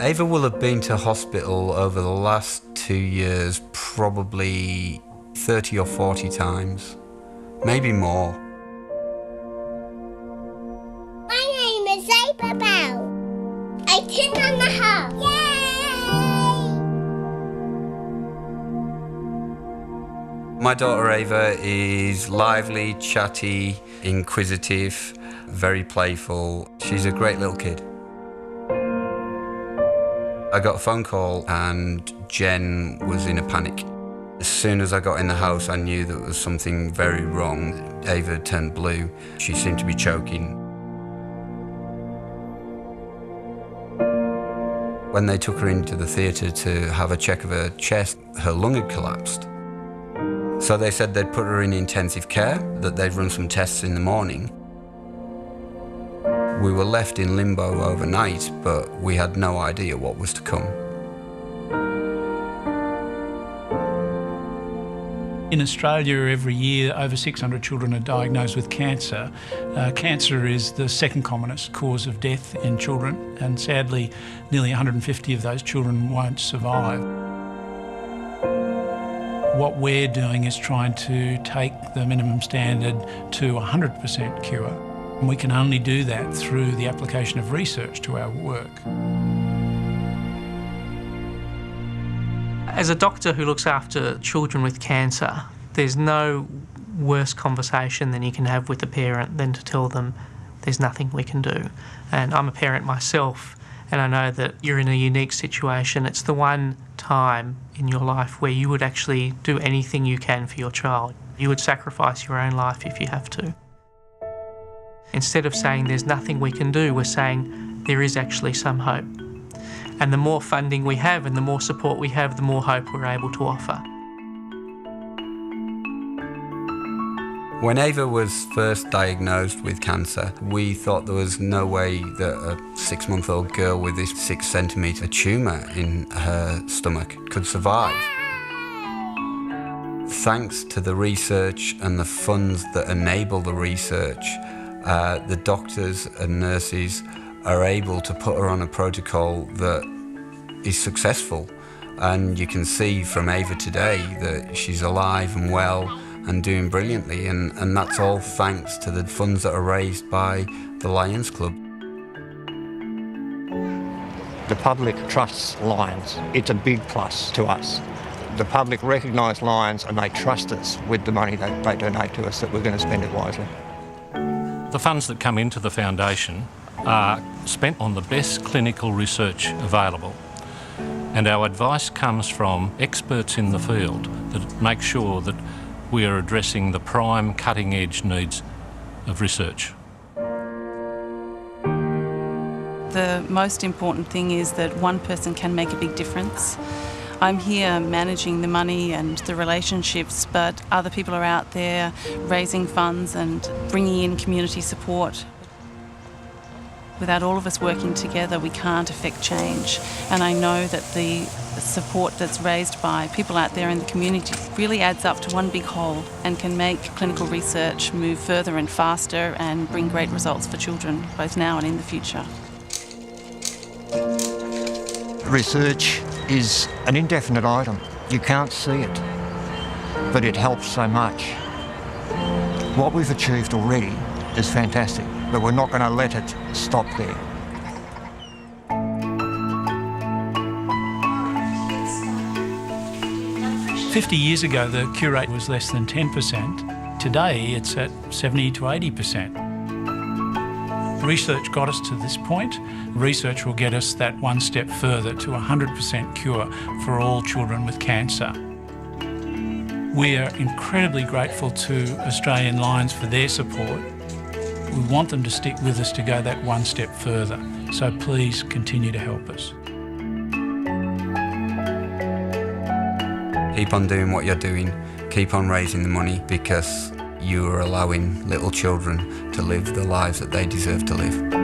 Ava will have been to hospital over the last 2 years probably 30 or 40 times, maybe more. My name is Ava. I turn on the house. Yay! My daughter Ava is lively, chatty, inquisitive, very playful. She's a great little kid. I got a phone call and Jen was in a panic. As soon as I got in the house, I knew there was something very wrong. Ava turned blue. She seemed to be choking. When they took her into the theatre to have a check of her chest, her lung had collapsed. So they said they'd put her in intensive care, that they'd run some tests in the morning. We were left in limbo overnight, but we had no idea what was to come. In Australia, every year, over 600 children are diagnosed with cancer. Cancer is the second commonest cause of death in children, and sadly, nearly 150 of those children won't survive. What we're doing is trying to take the minimum standard to 100% cure. And we can only do that through the application of research to our work. As a doctor who looks after children with cancer, there's no worse conversation than you can have with a parent than to tell them there's nothing we can do. And I'm a parent myself, and I know that you're in a unique situation. It's the one time in your life where you would actually do anything you can for your child. You would sacrifice your own life if you have to. Instead of saying there's nothing we can do, we're saying there is actually some hope. And the more funding we have and the more support we have, the more hope we're able to offer. When Ava was first diagnosed with cancer, we thought there was no way that a 6-month-old girl with this 6-centimetre tumour in her stomach could survive. Thanks to the research and the funds that enable the research, the doctors and nurses are able to put her on a protocol that is successful. And you can see from Ava today that she's alive and well and doing brilliantly, and that's all thanks to the funds that are raised by the Lions Club. The public trusts Lions. It's a big plus to us. The public recognise Lions and they trust us with the money that they donate to us, that we're going to spend it wisely. The funds that come into the foundation are spent on the best clinical research available, and our advice comes from experts in the field that make sure that we are addressing the prime cutting-edge needs of research. The most important thing is that one person can make a big difference. I'm here managing the money and the relationships, but other people are out there raising funds and bringing in community support. Without all of us working together, we can't affect change. And I know that the support that's raised by people out there in the community really adds up to one big whole and can make clinical research move further and faster and bring great results for children, both now and in the future. Research is an indefinite item. You can't see it, but it helps so much. What we've achieved already is fantastic, but we're not going to let it stop there. "50 years ago, the cure rate was less than 10%. Today, it's at 70 to 80%. Research got us to this point. Research will get us that one step further to 100% cure for all children with cancer. We are incredibly grateful to Australian Lions for their support. We want them to stick with us to go that one step further, so please continue to help us. Keep on doing what you're doing, keep on raising the money, because you are allowing little children to live the lives that they deserve to live.